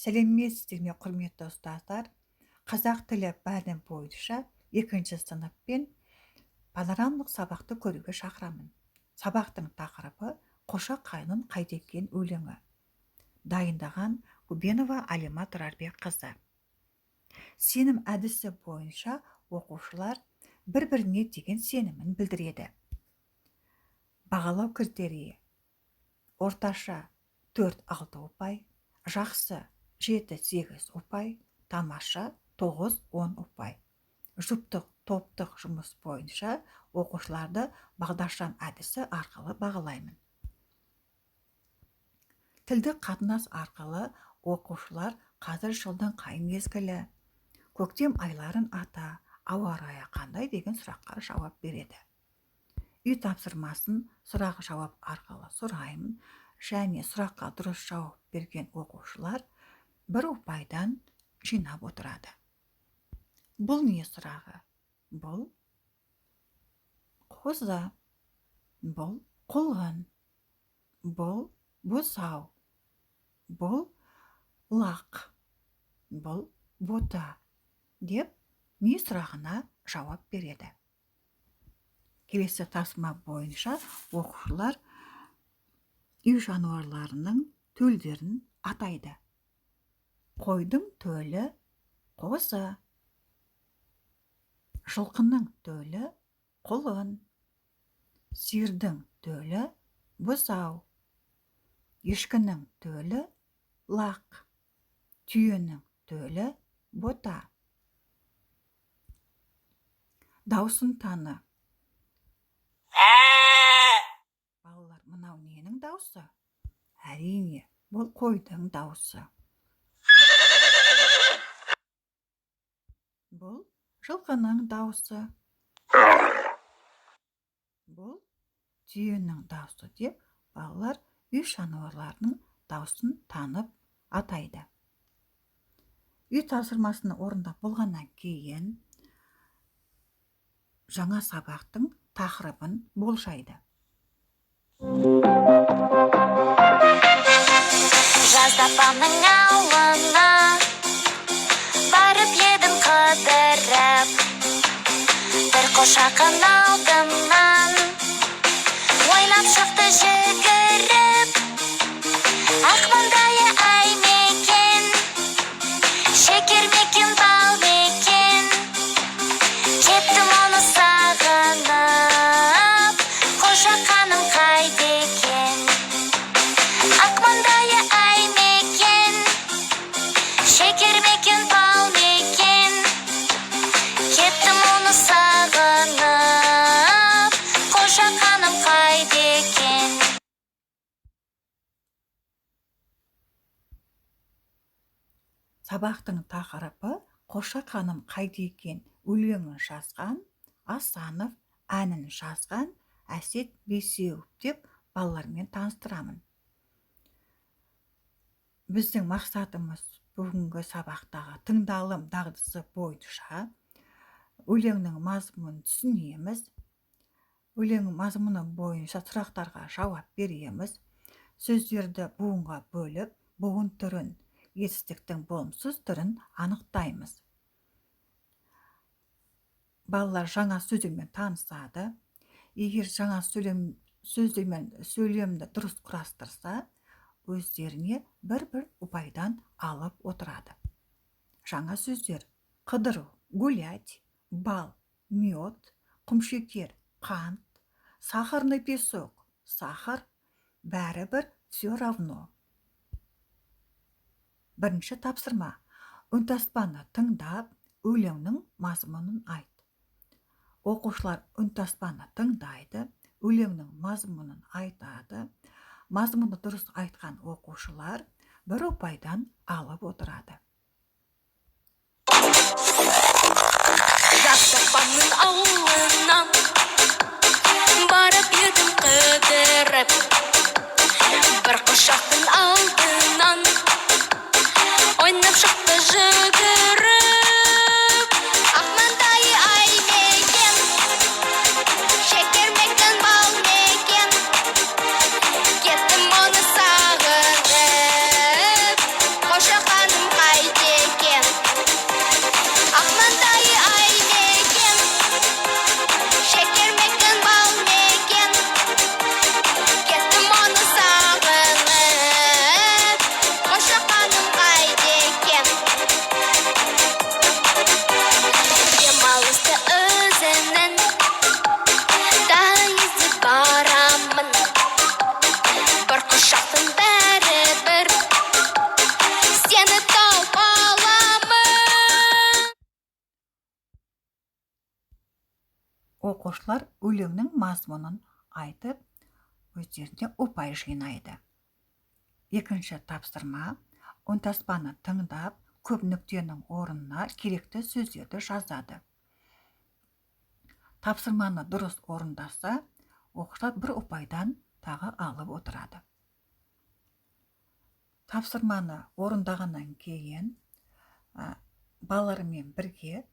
Сәлеметсіздер ме, құрметті ұстаздар. Қазақ тілі пәні бойынша 2 сыныппен панорамалық сабақты көруге шақырамын. Сабақтың тақырыбы Қоша қайнын қайтеккен өлеңі. Дайындаған Губенова Алима Тұрарбекқызы. Сенім әдісі бойынша оқушылар бір-біріне деген сенімін білдіреді. Бағалау критерийі: орташа 4-6 ұпай, жақсы 7-8 ұпай, тамаша 9-10 ұпай. Жұптық топтық жұмыс бойынша оқушыларды бағдаршам әдісі арқылы бағалаймын. Тілдік қатынас арқылы оқушылар қазір жылдың қай мезгілі, көктем айларын ата, ауа райы қандай деген сұраққа жауап береді. Үй тапсырмасын сұрақ-жауап арқылы сұраймын, және сұраққа дұрыс жауап берген оқушылар 1 ұпайдан жинап отырады. Бұл не сұрағы? Бұл қозы, бұл құлғын, бұл бұзау, бұл лақ, бұл бота деп не сұрағына жауап береді. Келесі тапсырма бойынша оқушылар үй жануарларының төлдерін атайды. Қойдың төлі қозы, жылқының төлі құлын, сиырдың төлі бұзау, ешкінің төлі лақ, түйенің төлі бота. Даусын таны. Балалар, мынау ненің даусы? Әрине, бұл қойдың даусы. Бұл жылқының даусы. Бұл түйенің даусы деп балалар үй жануарларының даусын танып атайды. Үй тапсырмасын орындап болғаннан кейін жаңа сабақтың тақырыбын болжайды. Жазда апамның ауылына барып едім қыдырып, бір қошақын алдымнан ойнап шықты жүгіріп. Ақ маңдайы ай мекен, шекер мекен, бал мекен, кеттім оны сағынып, қошақаным қайда екен. Ақ маңдайы ай мекен, шекер мекен, бал мекен, кеттім оны сағынып, қошақаным қайда екен. Сабақтың тақырыбы Қошақаным қайда екен өлеңін жазған Асанов, әнін жазған Әсет Бесеуов деп балалармен таныстырамын. Біздің мақсатымыз бүгінгі сабақтағы тыңдалым дағдысы бойынша өлеңнің мазмұнын түсінеміз, өлеңнің мазмұны бойынша сұрақтарға жауап береміз, сөздерді буынға бөліп, буын түрін, етістіктің болымсыз түрін анықтаймыз. Балалар жаңа сөздермен танысады. Егер жаңа сөйлемді дұрыс құрастырса, өздеріне бір ұпайдан алып отырады. Жаңа сөздер: қыдыру, гулять, бал, мед, құмшекер, қант, сахарный песок, сахар, бәрібір, все равно. Бірінші тапсырма: үнтаспаны тыңдап, өлеңнің мазмұнын айт. Оқушылар үнтаспаны тыңдайды, өлеңнің мазмұнын айтады. Мазмұны дұрыс айтқан оқушылар 1 ұпайдан алып отырады. Жазда апамның ауылынан барып едім қыдырып, бір қошақтың алдынан ойнап шықты жүгіріп. Ақ маңдайы ай мекен, шекер мекен, бал мекен, кеттім оны сағынып, қошақаным оқушылар өлеңнің мазмұнын айтып, өздеріне ұпай жинайды. Екінші тапсырма: үнтаспаны тыңдап, көп нүктенің орнына керекті сөздерді жазады. Тапсырманы дұрыс орындаса, оқушылар бір ұпайдан тағы алып отырады. Тапсырманы орындағаннан кейін балалармен бірге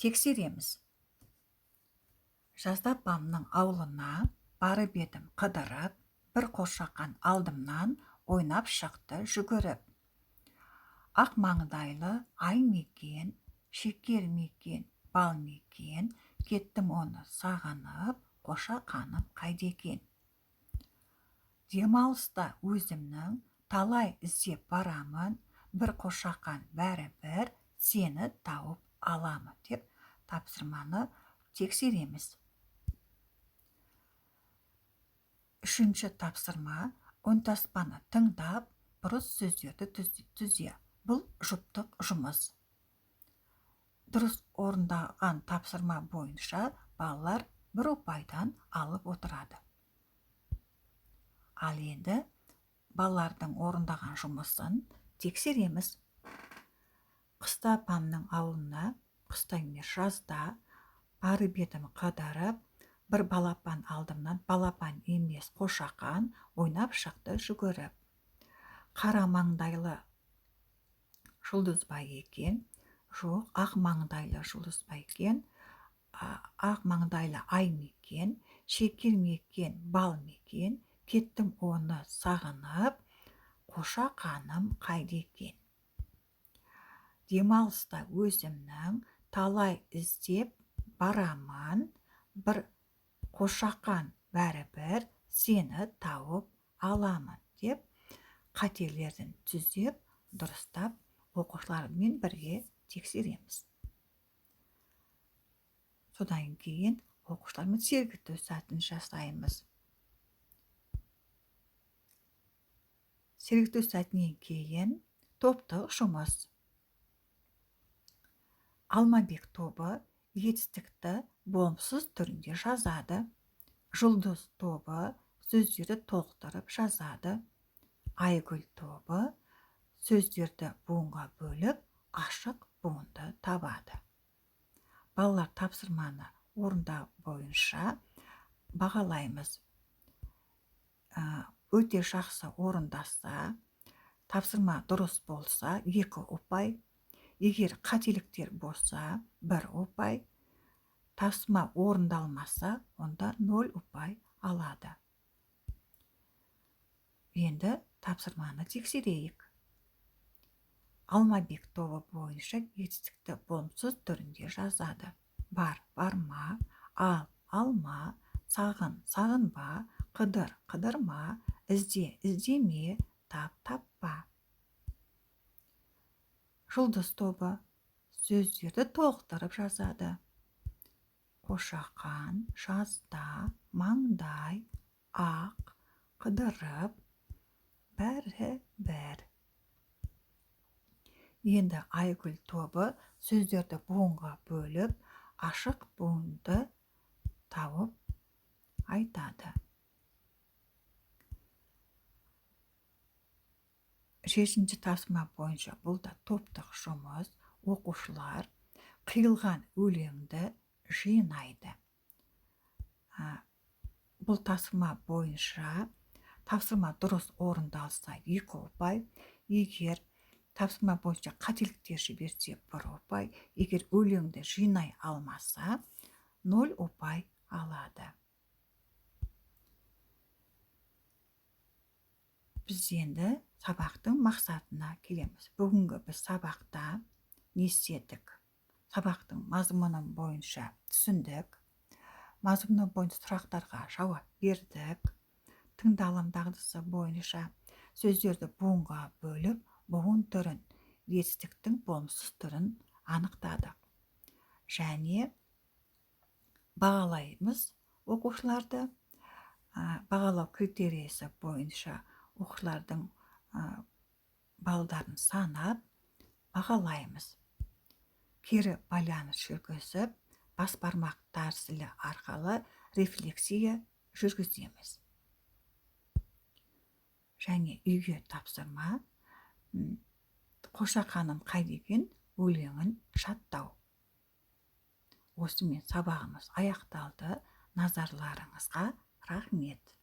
тексереміз. Жазда апамның ауылына барып едім қыдырып, бір қошақан алдымнан ойнап шықты жүгіріп. Ақ маңдайлы ай мекен, шекер мекен, бал мекен, кеттім оны сағынып, қошақаным қайда екен. Демалыста өзімнің талай іздеп барамын, бір қошақан бәрібір сені тауып аламын деп тапсырманы тексереміз. Үшінші тапсырма: үнтаспаны тыңдап, дұрыс сөздерді түзе. Бұл жұптық жұмыс. Дұрыс орындаған тапсырма бойынша балалар бір ұпайдан алып отырады. Ал енді балалардың орындаған жұмысын тексереміз. Қыста апамның ауылына, қыста емес жазда, барып едім қыдырып, бір балапан алдымнан, балапан емес қошақан, ойнап шықты жүгіріп. Қара маңдайлы жұлдызбай екен, жоқ, ақ маңдайлы жұлдызбай екен, ақ маңдайлы ай мекен, шекер мекен, бал мекен, кеттім оны сағынып, қошақаным қайда екен. Демалыста өзімнің талай іздеп барамын, бір қошақан бәрібір сені тауып аламын деп қателерін түзеп, дұрыстап оқушылармен бірге тексереміз. Содан кейін оқушылармен сергіту сәтін жасаймыз. Сергіту сәтінен кейін топтық жұмыс. Алмабек тобы етістікті болымсыз түрінде жазады. Жұлдыз тобы сөздерді толықтырып жазады. Айгүл тобы сөздерді буынға бөліп, ашық буынды табады. Балалар тапсырманы орындау бойынша бағалаймыз. Өте жақсы орындаса, тапсырма дұрыс болса 2 ұпай, егер қателіктер болса 1 ұпай, тапсырма орындалмаса, онда 0 ұпай алады. Енді тапсырманы тексерейік. Алмабек тобы бойынша етістікті болымсыз түрінде жазады. Бар, барма, ал, алма, сағын, сағынба, қыдыр, қыдырма, ізде, іздеме, тап, таппа. Жұлдыз тобы сөздерді толықтырып жазады. Қошақан, жазда, маңдай, ақ, қыдырып, бәрі-бір. Енді Айгүл тобы сөздерді буынға бөліп, ашық буынды тауып айтады. Шешінші тапсырма бойынша бұл да топтық жұмыс. Оқушылар қиылған өлеңді жинайды. Бұл тапсырма бойынша тапсырма дұрыс орындалса 2 ұпай, егер тапсырма бойынша қателіктер жіберсе 1 ұпай, егер өлеңді жинай алмаса 0 ұпай алады. Біз енді сабақтың мақсатына келеміз. Бүгінгі біз сабақта не істедік? Сабақтың мазмұнын бойынша түсіндік. Мазмұны бойынша сұрақтарға жауап бердік. Тыңдалым дағдысы бойынша сөздерді буынға бөліп, буын түрін, етістіктің болымсыз түрін анықтадық. Және бағалаймыз оқушыларды. Бағалау критериясы бойынша оқушылардың балдарын санап бағалаймыз. Кері байланыс жүргізіп, бас бармақ тәрсілі арқылы рефлексия жүргіземіз. Және үйге тапсырма Қошақаным қайдеген өлеңін жаттау. Осымен сабағымыз аяқталды. Назарларыңызға рахмет.